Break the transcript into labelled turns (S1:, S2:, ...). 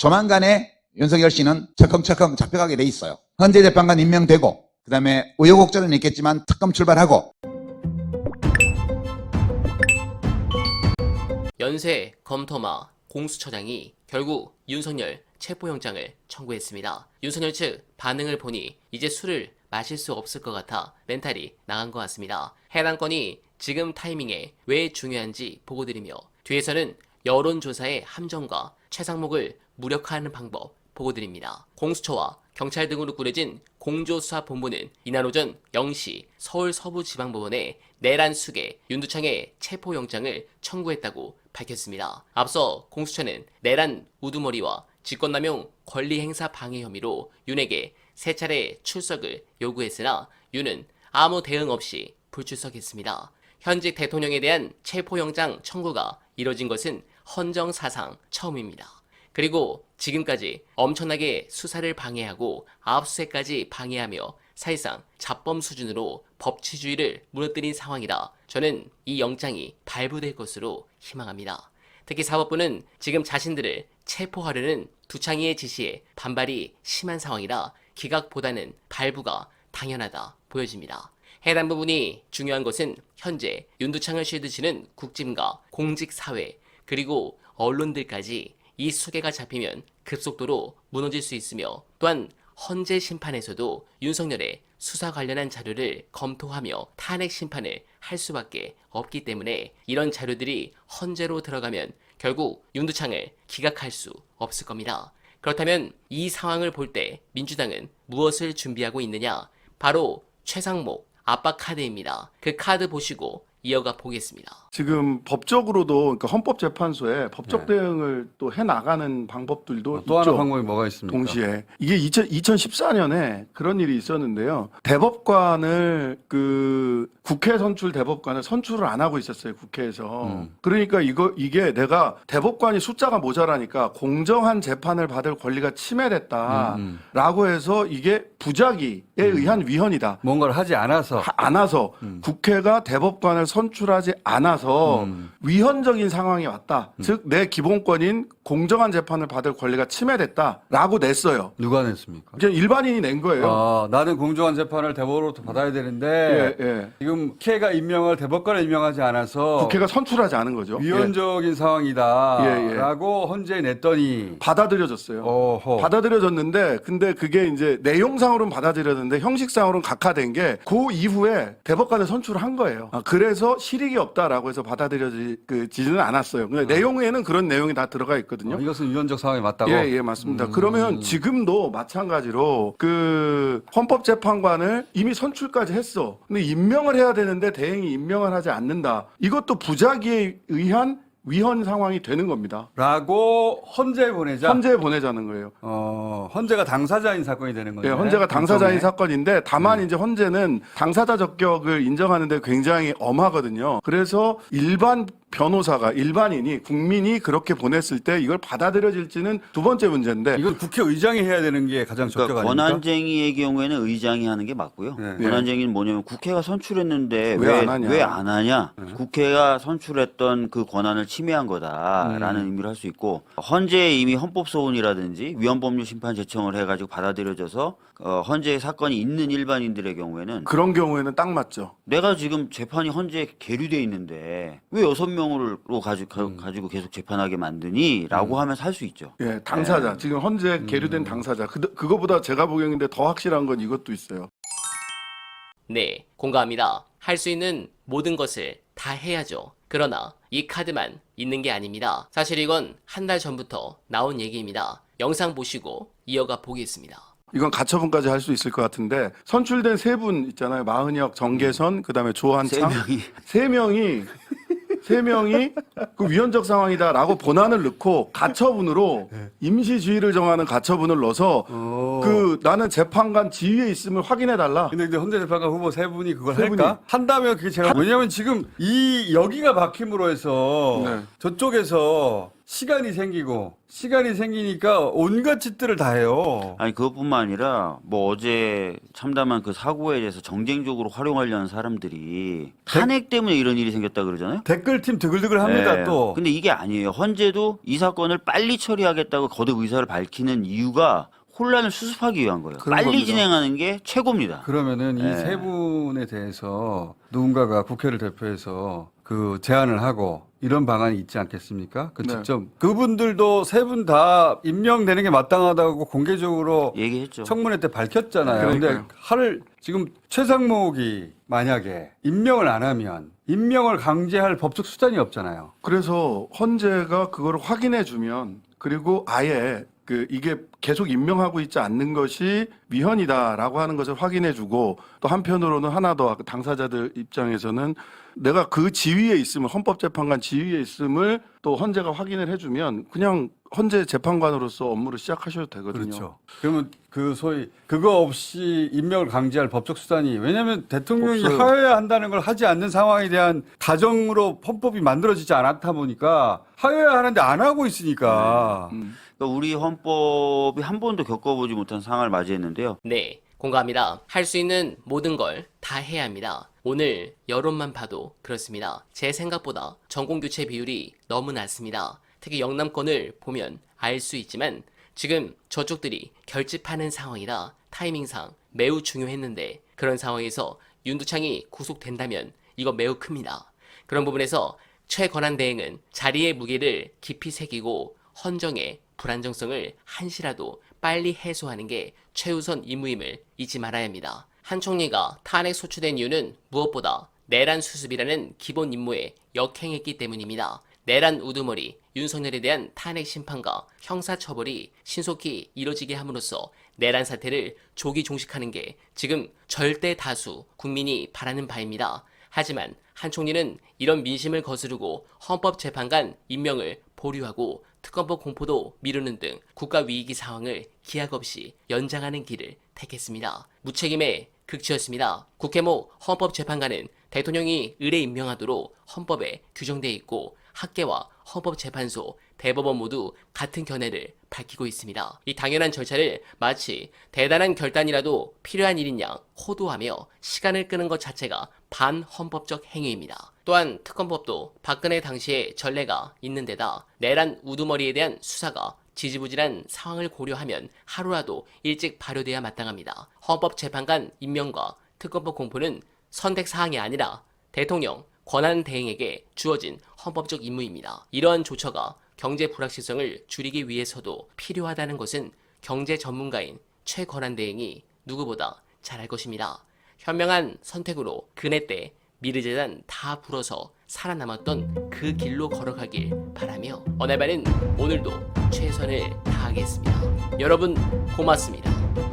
S1: 조만간에 윤석열 씨는 철컹철컹 잡혀가게 돼 있어요. 헌재 재판관 임명되고 그다음에 우여곡절은 있겠지만 특검 출발하고.
S2: 연쇄 검토마 공수처장이 결국 윤석열 체포영장을 청구했습니다. 윤석열 측 반응을 보니 이제 술을 마실 수 없을 것 같아 멘탈이 나간 것 같습니다. 해당 건이 지금 타이밍에 왜 중요한지 보고드리며 뒤에서는 여론조사의 함정과 최상목을 무력화하는 방법 보고드립니다. 공수처와 경찰 등으로 꾸려진 공조수사본부는 이날 오전 0시 서울 서부지방법원에 내란 수계 윤두창의 체포영장을 청구했다고 밝혔습니다. 앞서 공수처는 내란 우두머리와 직권남용 권리행사 방해 혐의로 윤에게 3차례 출석을 요구했으나 윤은 아무 대응 없이 불출석했습니다. 현직 대통령에 대한 체포영장 청구가 이뤄진 것은 헌정사상 처음입니다. 그리고 지금까지 엄청나게 수사를 방해하고 압수수색까지 방해하며 사실상 자범 수준으로 법치주의를 무너뜨린 상황이라 저는 이 영장이 발부될 것으로 희망합니다. 특히 사법부는 지금 자신들을 체포하려는 두창의의 지시에 반발이 심한 상황이라 기각보다는 발부가 당연하다 보여집니다. 해당 부분이 중요한 것은 현재 윤두창을 쉴드치는 국짐과 공직사회 그리고 언론들까지 이 수계가 잡히면 급속도로 무너질 수 있으며 또한 헌재 심판에서도 윤석열의 수사 관련한 자료를 검토하며 탄핵 심판을 할 수밖에 없기 때문에 이런 자료들이 헌재로 들어가면 결국 윤두창을 기각할 수 없을 겁니다. 그렇다면 이 상황을 볼 때 민주당은 무엇을 준비하고 있느냐? 바로 최상목 압박 카드입니다. 그 카드 보시고 이어가 보겠습니다.
S3: 지금 법적으로도 그러니까 헌법재판소에 법적 대응을 또 해나가는 방법들도
S4: 또
S3: 있죠.
S4: 하나 방법이 뭐가 있습니까?
S3: 동시에 이게 2014년에 그런 일이 있었는데요. 대법관을 국회 선출 대법관을 선출을 안 하고 있었어요. 국회에서. 그러니까 이게 내가 대법관이 숫자가 모자라니까 공정한 재판을 받을 권리가 침해됐다라고 해서 이게 부작위에 의한 위헌이다.
S4: 뭔가를 하지 않아서
S3: 국회가 대법관을 선출하지 않아서 위헌적인 상황이 왔다. 즉 내 기본권인 공정한 재판을 받을 권리가 침해됐다라고 냈어요.
S4: 누가 냈습니까?
S3: 그냥 일반인이 낸 거예요.
S4: 아, 나는 공정한 재판을 대법으로부터 받아야 되는데
S3: 예.
S4: 지금 국회가 임명을 대법관을 임명하지 않아서
S3: 국회가 선출하지 않은 거죠.
S4: 위헌적인 상황이다라고 헌재에 냈더니
S3: 받아들여졌어요.
S4: 어허.
S3: 받아들여졌는데 근데 그게 이제 내용상으로는 받아들여졌는데 형식상으로는 각하된 게 그 이후에 대법관을 선출한 거예요. 그래서 실익이 없다라고 해서 받아들여지지는 않았어요. 근데 내용에는 그런 내용이 다 들어가 있거든요.
S4: 이것은 위헌적 상황이 맞다고?
S3: 예, 맞습니다. 그러면 지금도 마찬가지로 헌법재판관을 이미 선출까지 했어. 근데 임명을 해야 되는데 대행이 임명을 하지 않는다. 이것도 부작위에 의한 위헌 상황이 되는 겁니다.
S4: 라고 헌재에 보내자?
S3: 헌재에 보내자는 거예요.
S4: 헌재가 당사자인 사건이 되는 거죠.
S3: 네, 헌재가 당사자인 사건인데 다만 이제 헌재는 당사자 적격을 인정하는데 굉장히 엄하거든요. 그래서 일반인이 국민이 그렇게 보냈을 때 이걸 받아들여질지는 두 번째 문제인데
S4: 이건 국회의장이 해야 되는 게 가장 적격
S5: 그러니까
S4: 아닙니까?
S5: 권한쟁의의 경우에는 의장이 하는 게 맞고요.
S4: 네.
S5: 권한쟁의는 뭐냐면 국회가 선출했는데
S3: 왜 안 하냐.
S5: 왜 안 하냐? 국회가 선출했던 그 권한을 침해한 거다라는 의미를 할 수 있고 헌재에 이미 헌법소원이라든지 위헌법률심판 제청을 해가지고 받아들여져서 헌재에 사건이 있는 일반인들의 경우에는
S3: 그런 경우에는 딱 맞죠.
S5: 내가 지금 재판이 헌재에 계류돼 있는데 왜 6명으로 가지고 계속 재판하게 만드니? 라고 하면 살 수 있죠.
S3: 예, 당사자. 지금 헌재에 계류된 당사자. 그거보다 제가 보기에는 더 확실한 건 이것도 있어요.
S2: 네, 공감합니다. 할 수 있는 모든 것을 다 해야죠. 그러나 이 카드만 있는 게 아닙니다. 사실 이건 한 달 전부터 나온 얘기입니다. 영상 보시고 이어가 보겠습니다.
S3: 이건 가처분까지 할 수 있을 것 같은데 선출된 세 분 있잖아요. 마은혁, 정계선, 그다음에 조한창 세 명이 그 위헌적 상황이다라고 본안을 넣고 가처분으로 임시지휘를 정하는 가처분을 넣어서 나는 재판관 지위에 있음을 확인해 달라.
S4: 근데 헌재 재판관 후보 세 분이 그걸
S3: 세
S4: 할까? 한다면 그게 제가 왜냐면 지금 여기가 막힘으로 해서
S3: 네.
S4: 저쪽에서 시간이 생기니까 온갖 짓들을 다 해요.
S5: 아니 그것뿐만 아니라 뭐 어제 참담한 그 사고에 대해서 정쟁적으로 활용하려는 사람들이 탄핵 때문에 이런 일이 생겼다 그러잖아요.
S4: 댓글팀 드글드글 합니다.
S5: 네.
S4: 또
S5: 근데 이게 아니에요. 헌재도 이 사건을 빨리 처리하겠다고 거듭 의사를 밝히는 이유가 혼란을 수습하기 위한 거예요.
S3: 그런
S5: 빨리
S3: 겁니다.
S5: 진행하는 게 최고입니다.
S4: 그러면은
S5: 네.
S4: 이 세 분에 대해서 누군가가 국회를 대표해서 그 제안을 하고 이런 방안이 있지 않겠습니까? 그
S3: 네.
S4: 직접 그분들도 세 분 다 임명되는 게 마땅하다고 공개적으로
S5: 얘기했죠.
S4: 청문회 때 밝혔잖아요.
S3: 그러니까요.
S4: 근데 지금 최상목이 만약에 임명을 안 하면 임명을 강제할 법적 수단이 없잖아요.
S3: 그래서 헌재가 그걸 확인해 주면 그리고 아예 이게 계속 임명하고 있지 않는 것이 위헌이다라고 하는 것을 확인해 주고 또 한편으로는 하나 더 당사자들 입장에서는 내가 그 지위에 있음을 헌법재판관 지위에 있음을 또 헌재가 확인을 해주면 그냥 헌재 재판관으로서 업무를 시작하셔도 되거든요.
S4: 그렇죠. 그러면 그 소위 그거 없이 임명을 강제할 법적 수단이 왜냐하면 대통령이
S3: 없어요.
S4: 하여야 한다는 걸 하지 않는 상황에 대한 가정으로 헌법이 만들어지지 않았다 보니까 하여야 하는데 안 하고 있으니까
S5: 그러니까 우리 헌법이 한 번도 겪어보지 못한 상황을 맞이했는데요.
S2: 네, 공감합니다. 할 수 있는 모든 걸 다 해야 합니다. 오늘 여론만 봐도 그렇습니다. 제 생각보다 전공교체 비율이 너무 낮습니다. 특히 영남권을 보면 알 수 있지만 지금 저쪽들이 결집하는 상황이라 타이밍상 매우 중요했는데 그런 상황에서 윤두창이 구속된다면 이거 매우 큽니다. 그런 부분에서 최권한대행은 자리의 무게를 깊이 새기고 헌정의 불안정성을 한시라도 빨리 해소하는 게 최우선 임무임을 잊지 말아야 합니다. 한 총리가 탄핵 소추된 이유는 무엇보다 내란 수습이라는 기본 임무에 역행했기 때문입니다. 내란 우두머리 윤석열에 대한 탄핵 심판과 형사처벌이 신속히 이뤄지게 함으로써 내란 사태를 조기 종식하는 게 지금 절대 다수 국민이 바라는 바입니다. 하지만 한 총리는 이런 민심을 거스르고 헌법재판관 임명을 보류하고 특검법 공포도 미루는 등 국가위기 상황을 기약 없이 연장하는 길을 택했습니다. 무책임의 극치였습니다. 국회모 헌법재판관은 대통령이 의례 임명하도록 헌법에 규정되어 있고 학계와 헌법재판소, 대법원 모두 같은 견해를 밝히고 있습니다. 이 당연한 절차를 마치 대단한 결단이라도 필요한 일인 양 호도하며 시간을 끄는 것 자체가 반헌법적 행위입니다. 또한 특검법도 박근혜 당시의 전례가 있는 데다 내란 우두머리에 대한 수사가 지지부진한 상황을 고려하면 하루라도 일찍 발효돼야 마땅합니다. 헌법재판관 임명과 특검법 공포는 선택사항이 아니라 대통령 권한대행에게 주어진 헌법적 임무입니다. 이러한 조처가 경제 불확실성을 줄이기 위해서도 필요하다는 것은 경제 전문가인 최권한대행이 누구보다 잘 알 것입니다. 현명한 선택으로 그네 때 미르재단 다 불어서 살아남았던 그 길로 걸어가길 바라며 어날바는 오늘도 최선을 다하겠습니다. 여러분 고맙습니다.